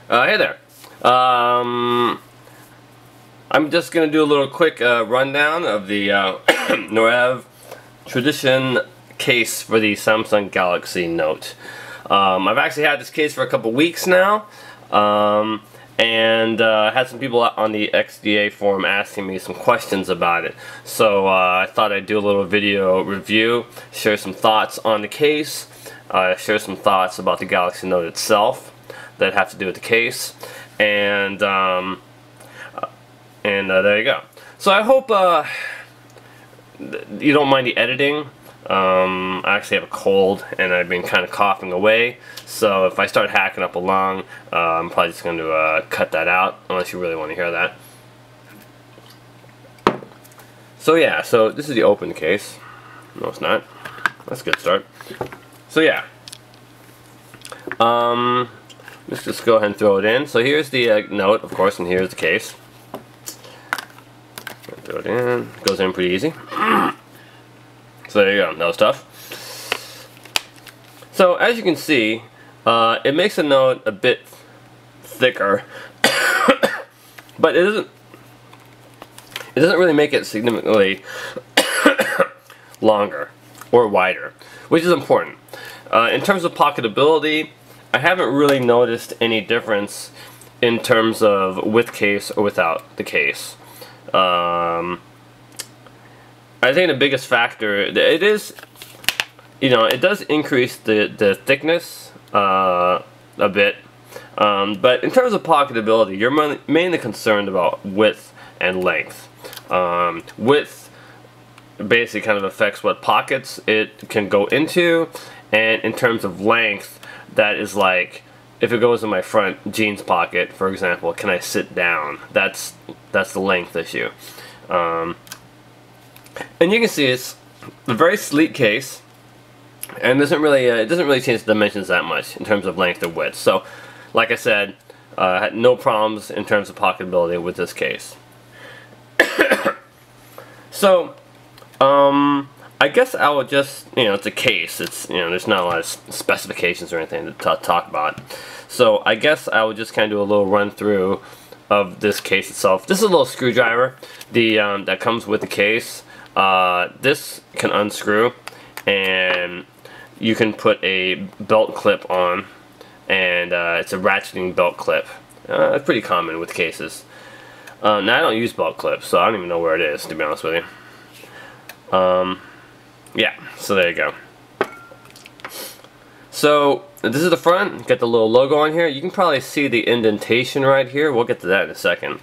Hey there. I'm just going to do a little quick rundown of the Noreve Tradition Case for the Samsung Galaxy Note. I've actually had this case for a couple weeks now, and had some people on the XDA forum asking me some questions about it. So I thought I'd do a little video review, share some thoughts on the case, share some thoughts about the Galaxy Note itself that have to do with the case, and there you go. So I hope you don't mind the editing. I actually have a cold and I've been kind of coughing away, so if I start hacking up along, I'm probably just going to cut that out, unless you really want to hear that. So yeah, so this is the open case. No, it's not. That's a good start. So yeah, let's just go ahead and throw it in. So here's the note, of course, and here's the case. Throw it in. Goes in pretty easy. So there you go. That was tough. So as you can see, it makes the note a bit thicker, but it doesn't really make it significantly longer or wider, which is important. In terms of pocketability, I haven't really noticed any difference in terms of with case or without the case. I think the biggest factor, it is, it does increase the thickness a bit, but in terms of pocketability, you're mainly concerned about width and length. Width basically kind of affects what pockets it can go into, and in terms of length, that is like, if it goes in my front jeans pocket, for example, can I sit down? That's the length issue. And you can see it's a very sleek case, and it doesn't really change the dimensions that much in terms of length or width. So, like I said, I had no problems in terms of pocketability with this case. So, I guess I would just, it's a case. It's, there's not a lot of specifications or anything to talk about. So I guess I would just kind of do a little run through of this case itself. This is a little screwdriver that comes with the case. This can unscrew, and you can put a belt clip on, and it's a ratcheting belt clip. It's pretty common with cases. Now I don't use belt clips, so I don't even know where it is, to be honest with you. Yeah, so there you go. So this is the front. Got the little logo on here. You can probably see the indentation right here. We'll get to that in a second.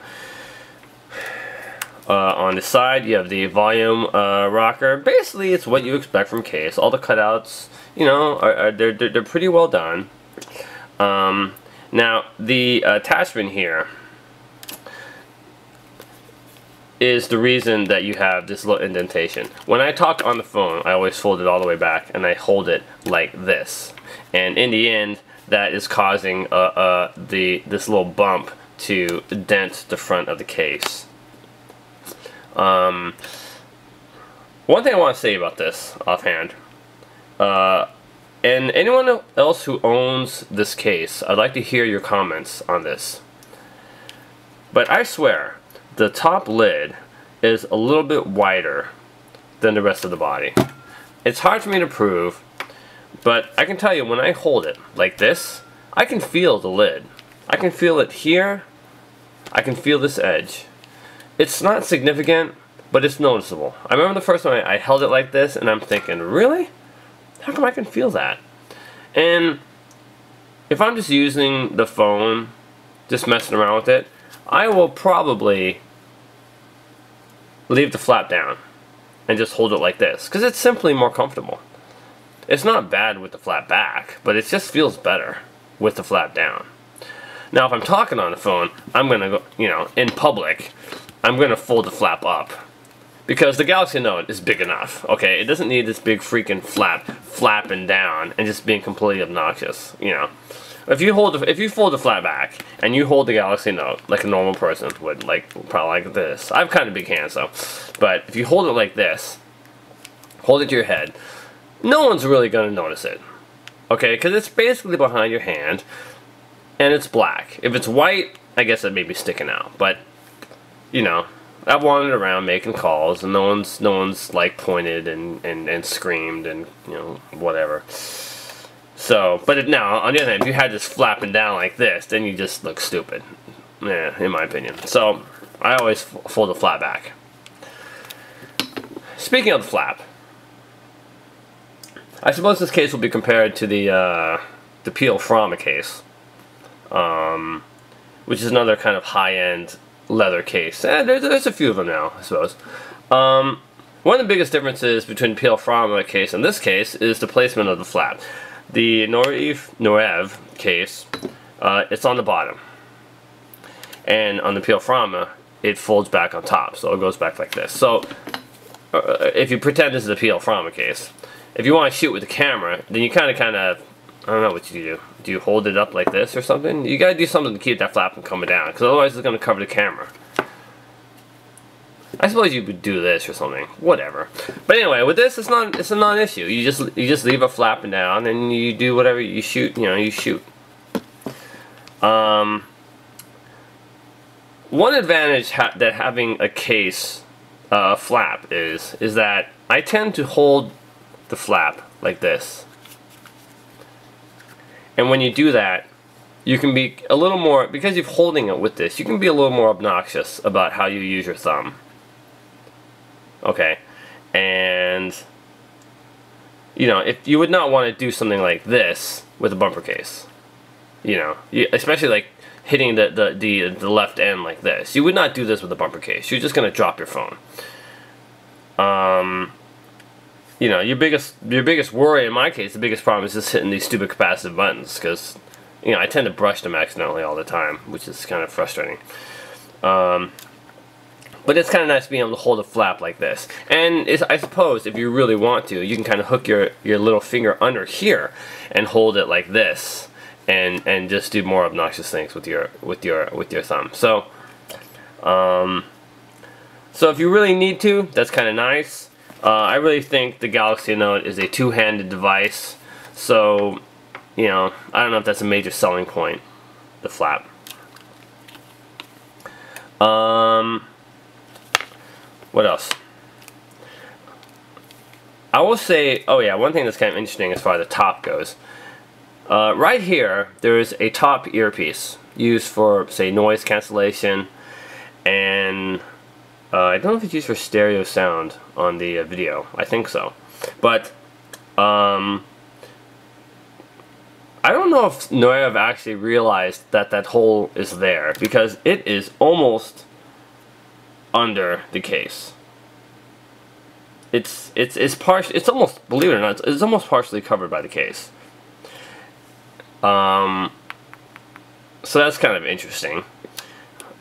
On the side, you have the volume rocker. Basically, it's what you expect from case. All the cutouts, they're pretty well done. Now the attachment here is the reason that you have this little indentation. When I talk on the phone, I always fold it all the way back and I hold it like this. And in the end, that is causing this little bump to dent the front of the case. One thing I want to say about this offhand, and anyone else who owns this case, I'd like to hear your comments on this. But I swear, the top lid is a little bit wider than the rest of the body. It's hard for me to prove, but I can tell you when I hold it like this, I can feel the lid. I can feel it here. I can feel this edge. It's not significant, but it's noticeable. I remember the first time I held it like this, and I'm thinking, really? How come I can feel that? And if I'm just using the phone, just messing around with it, I will probably leave the flap down and just hold it like this, because it's simply more comfortable. It's not bad with the flap back, but it just feels better with the flap down. Now if I'm talking on the phone, I'm going to go, in public, I'm going to fold the flap up, because the Galaxy Note is big enough, okay? It doesn't need this big freaking flap flapping down and just being completely obnoxious, If you fold the flap back and you hold the Galaxy Note like a normal person would, probably like this. I have kind of big hands though, but if you hold it like this, hold it to your head, no one's really going to notice it, okay? Because it's basically behind your hand, and it's black. If it's white, I guess it may be sticking out, but you know, I've wandered around making calls, and no one's like pointed and screamed and, you know, whatever. So, but now on the other hand, if you had this flapping down like this, then you just look stupid. Yeah, in my opinion. So I always fold the flap back. Speaking of the flap, I suppose this case will be compared to the Peel Frama case, which is another kind of high-end leather case. There's a few of them now, I suppose. One of the biggest differences between the Peel Frama case and this case is the placement of the flap. The Noreve case, it's on the bottom, and on the Peel Frama, it folds back on top, so it goes back like this. So if you pretend this is a Peel Frama case, if you want to shoot with the camera, then you kind of, I don't know what you do. Do you hold it up like this or something? You gotta do something to keep that flap from coming down, because otherwise it's gonna cover the camera. I suppose you would do this or something, whatever. But anyway, with this, it's a non-issue. You just leave it flapping down, and you do whatever you shoot. You know, you shoot. One advantage that having a case flap is that I tend to hold the flap like this, and when you do that, you can be a little more, because you're holding it with this, you can be a little more obnoxious about how you use your thumb. Okay, and you know, if you would not want to do something like this with a bumper case, you know, especially like hitting the left end like this, you would not do this with a bumper case. You're just gonna drop your phone. You know, your biggest worry in my case, the biggest problem is just hitting these stupid capacitive buttons, because you know, I tend to brush them accidentally all the time, which is kind of frustrating. But it's kind of nice being able to hold a flap like this. And I suppose if you really want to, you can kind of hook your little finger under here and hold it like this, and just do more obnoxious things with your thumb. So so if you really need to, that's kind of nice. I really think the Galaxy Note is a two-handed device, so you know, I don't know if that's a major selling point, the flap. What else? I will say, oh yeah, one thing that's kind of interesting as far as the top goes. Right here, there is a top earpiece used for, say, noise cancellation, and I don't know if it's used for stereo sound on the video. I think so. But I don't know if Noreve actually realized that that hole is there, because it is almost under the case. It's almost, believe it or not, it's almost partially covered by the case. So that's kind of interesting.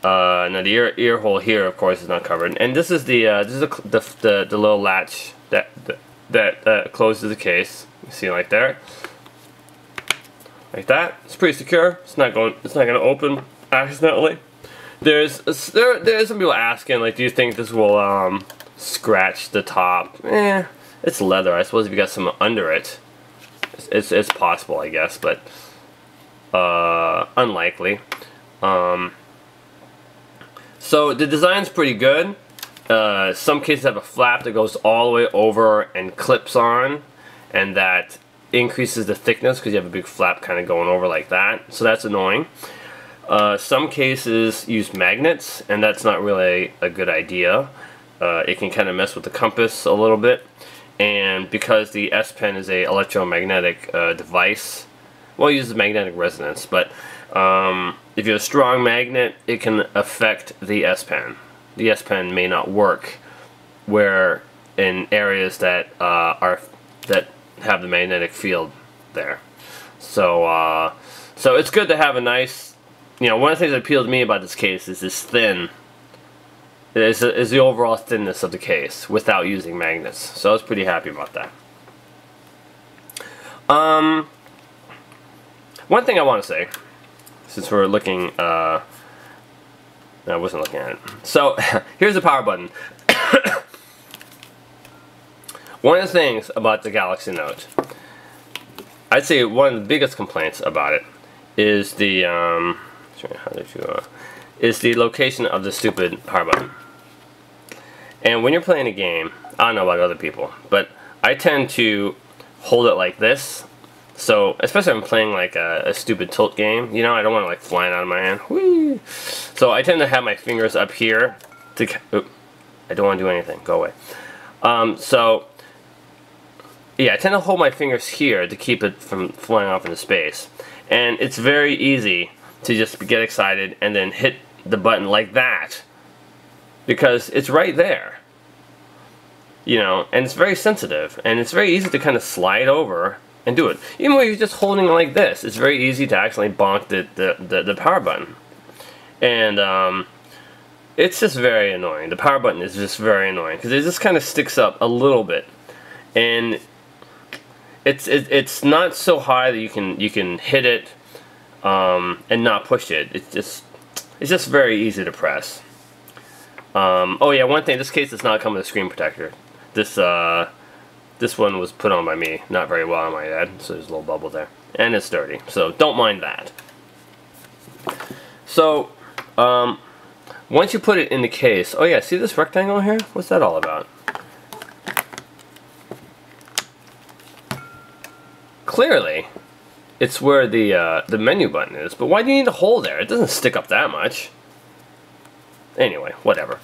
Now the ear hole here, of course, is not covered, and this is the little latch that closes the case. You see, like there, like that. It's pretty secure. It's not going to open accidentally. There's some people asking, like, do you think this will scratch the top? It's leather. I suppose if you got some under it, it's possible, I guess, but unlikely. So the design's pretty good. Some cases have a flap that goes all the way over and clips on, and that increases the thickness because you have a big flap kind of going over like that. So that's annoying. Some cases use magnets, and that's not really a good idea. It can kind of mess with the compass a little bit, and because the S Pen is a electromagnetic device, well, it uses magnetic resonance, but if you have a strong magnet, it can affect the S Pen. The S Pen may not work where in areas that have the magnetic field there. So so it's good to have a nice, you know, one of the things that appealed to me about this case is this thin, is the overall thinness of the case without using magnets. So I was pretty happy about that. One thing I want to say, since we're looking, I wasn't looking at it. So here's the power button. One of the things about the Galaxy Note, I'd say one of the biggest complaints about it is the sorry, how did you is the location of the stupid power button. And when you're playing a game, I don't know about other people, but I tend to hold it like this. So, especially if I'm playing like a stupid tilt game, you know, I don't want to like flying out of my hand. Whee! So I tend to have my fingers up here to. I don't want to do anything. Go away. So, yeah, I tend to hold my fingers here to keep it from flying off into space. And it's very easy to just get excited and then hit the button like that, because it's right there. You know, and it's very sensitive, and it's very easy to kind of slide over and do it. Even when you're just holding it like this, it's very easy to actually bonk the power button. And it's just very annoying. The power button is just very annoying because it just kind of sticks up a little bit, and it's not so high that you can hit it and not push it. It's just very easy to press. Oh yeah, one thing. This case does not come with a screen protector. This one was put on by me, not very well, I might add. So there's a little bubble there, and it's dirty. So don't mind that. So once you put it in the case, oh yeah, see this rectangle here? What's that all about? Clearly, it's where the menu button is. But why do you need a hole there? It doesn't stick up that much. Anyway, whatever.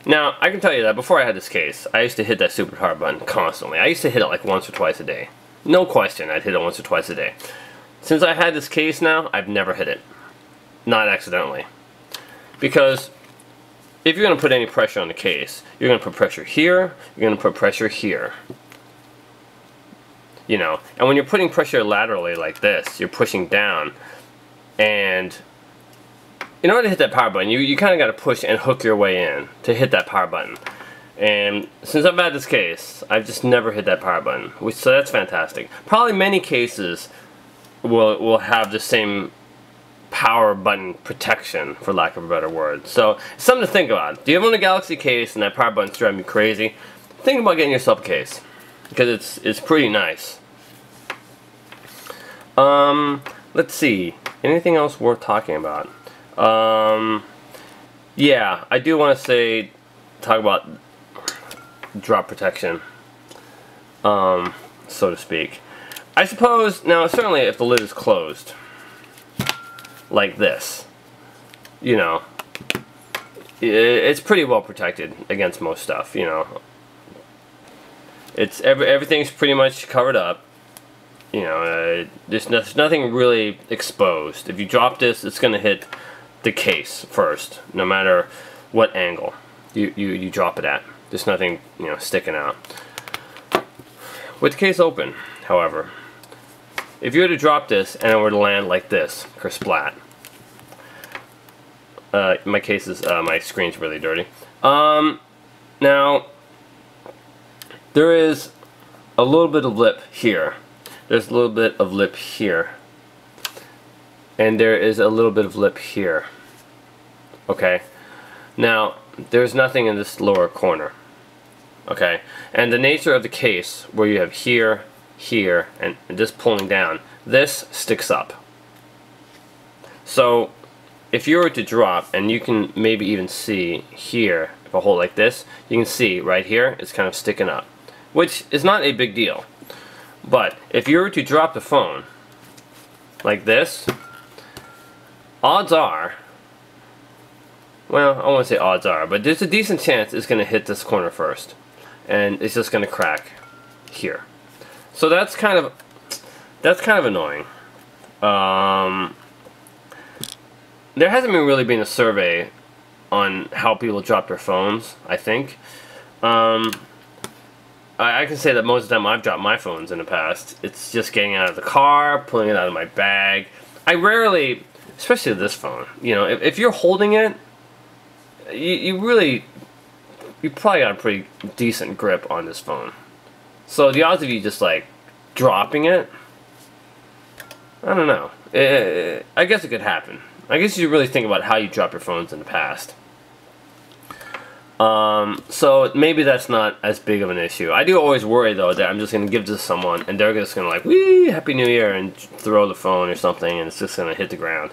Now, I can tell you that before I had this case, I used to hit that stupid power button constantly. I used to hit it like once or twice a day. No question, I'd hit it once or twice a day. Since I had this case now, I've never hit it. Not accidentally. Because if you're going to put any pressure on the case, you're going to put pressure here, you're going to put pressure here. You know, and when you're putting pressure laterally like this, you're pushing down, and in order to hit that power button, you kind of got to push and hook your way in to hit that power button. And since I've had this case, I've just never hit that power button, so that's fantastic. Probably many cases will have the same power button protection, for lack of a better word. So it's something to think about. Do you own a Galaxy case and that power button's driving you crazy? Think about getting yourself a case, because it's pretty nice. Let's see. Anything else worth talking about? Yeah, I do want to talk about drop protection, so to speak. I suppose, now certainly if the lid is closed, like this, you know, it's pretty well protected against most stuff, you know. Everything's pretty much covered up. You know, there's nothing really exposed. If you drop this, it's going to hit the case first, no matter what angle you drop it at. There's nothing, you know, sticking out. With the case open, however, if you were to drop this and it were to land like this, kersplat. My screen's really dirty. Now, there is a little bit of lip here. There's a little bit of lip here. And there is a little bit of lip here. Okay? Now, there's nothing in this lower corner. Okay? And the nature of the case, where you have here, here, and this pulling down, this sticks up. So, if you were to drop, and you can maybe even see here, if I hold like this, you can see right here, it's kind of sticking up. Which is not a big deal. But if you were to drop the phone like this, odds are, well, I won't say odds are, but there's a decent chance it's going to hit this corner first. And it's just going to crack here. So that's kind of annoying. There hasn't really been a survey on how people drop their phones, I think. I can say that most of the time I've dropped my phones in the past. It's just getting out of the car, pulling it out of my bag. I rarely, especially this phone, you know, if you're holding it, you probably got a pretty decent grip on this phone. So the odds of you just like dropping it, I don't know. I guess it could happen. I guess you really think about how you drop your phones in the past. So maybe that's not as big of an issue. I do always worry though that I'm just gonna give this to someone and they're just gonna like, "Wee, Happy New Year," and throw the phone or something, and it's just gonna hit the ground.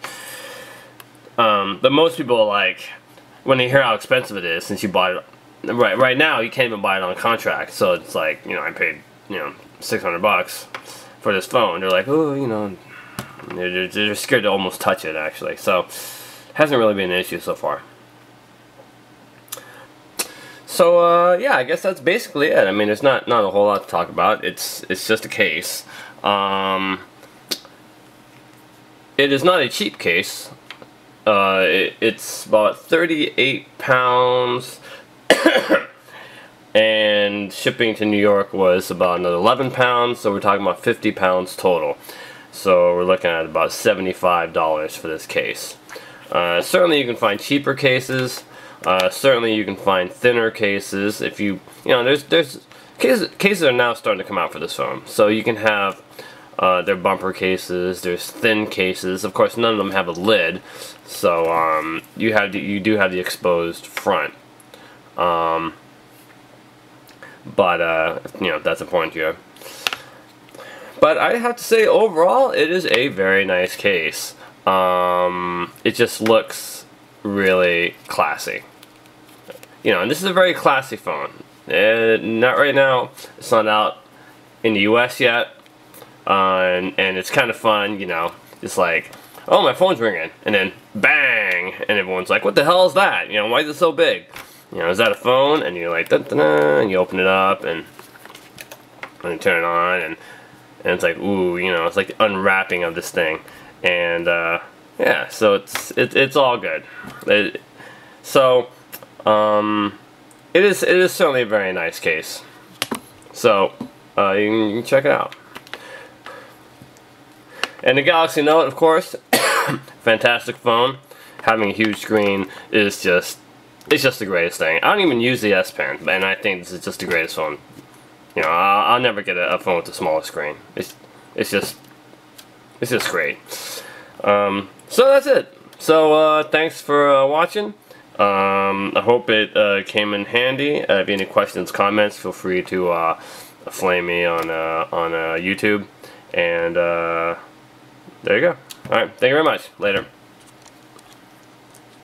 But most people, like, when they hear how expensive it is, since you bought it right now, you can't even buy it on contract. So it's like, you know, I paid, you know, $600 for this phone. They're like, oh, you know, they're scared to almost touch it actually. So hasn't really been an issue so far. So yeah, I guess that's basically it. I mean, there's not a whole lot to talk about. It's just a case. It is not a cheap case. It's about 38 pounds, and shipping to New York was about another 11 pounds. So we're talking about 50 pounds total. So we're looking at about $75 for this case. Certainly, you can find cheaper cases. Certainly you can find thinner cases. If you know, there's cases are now starting to come out for this phone. So you can have their bumper cases. There's thin cases. Of course, none of them have a lid. So you do have the exposed front. But you know, that's the point here. But I have to say, overall, it is a very nice case. It just looks really classy. You know, and this is a very classy phone. Not right now. It's not out in the US yet. And it's kind of fun, you know. It's like, oh, my phone's ringing. And then, bang! And everyone's like, what the hell is that? You know, why is it so big? You know, is that a phone? And you're like, da-da-da, and you open it up, and you turn it on, and it's like, ooh, you know, it's like the unwrapping of this thing. And, yeah, so it's all good. It is certainly a very nice case. So you can check it out. And the Galaxy Note, of course, fantastic phone. Having a huge screen is just the greatest thing. I don't even use the S Pen, and I think this is just the greatest phone. You know, I'll never get a phone with a smaller screen. It's just great. So that's it. So thanks for watching. I hope it came in handy. If you have any questions, comments, feel free to flame me on YouTube. And there you go. Alright, thank you very much. Later.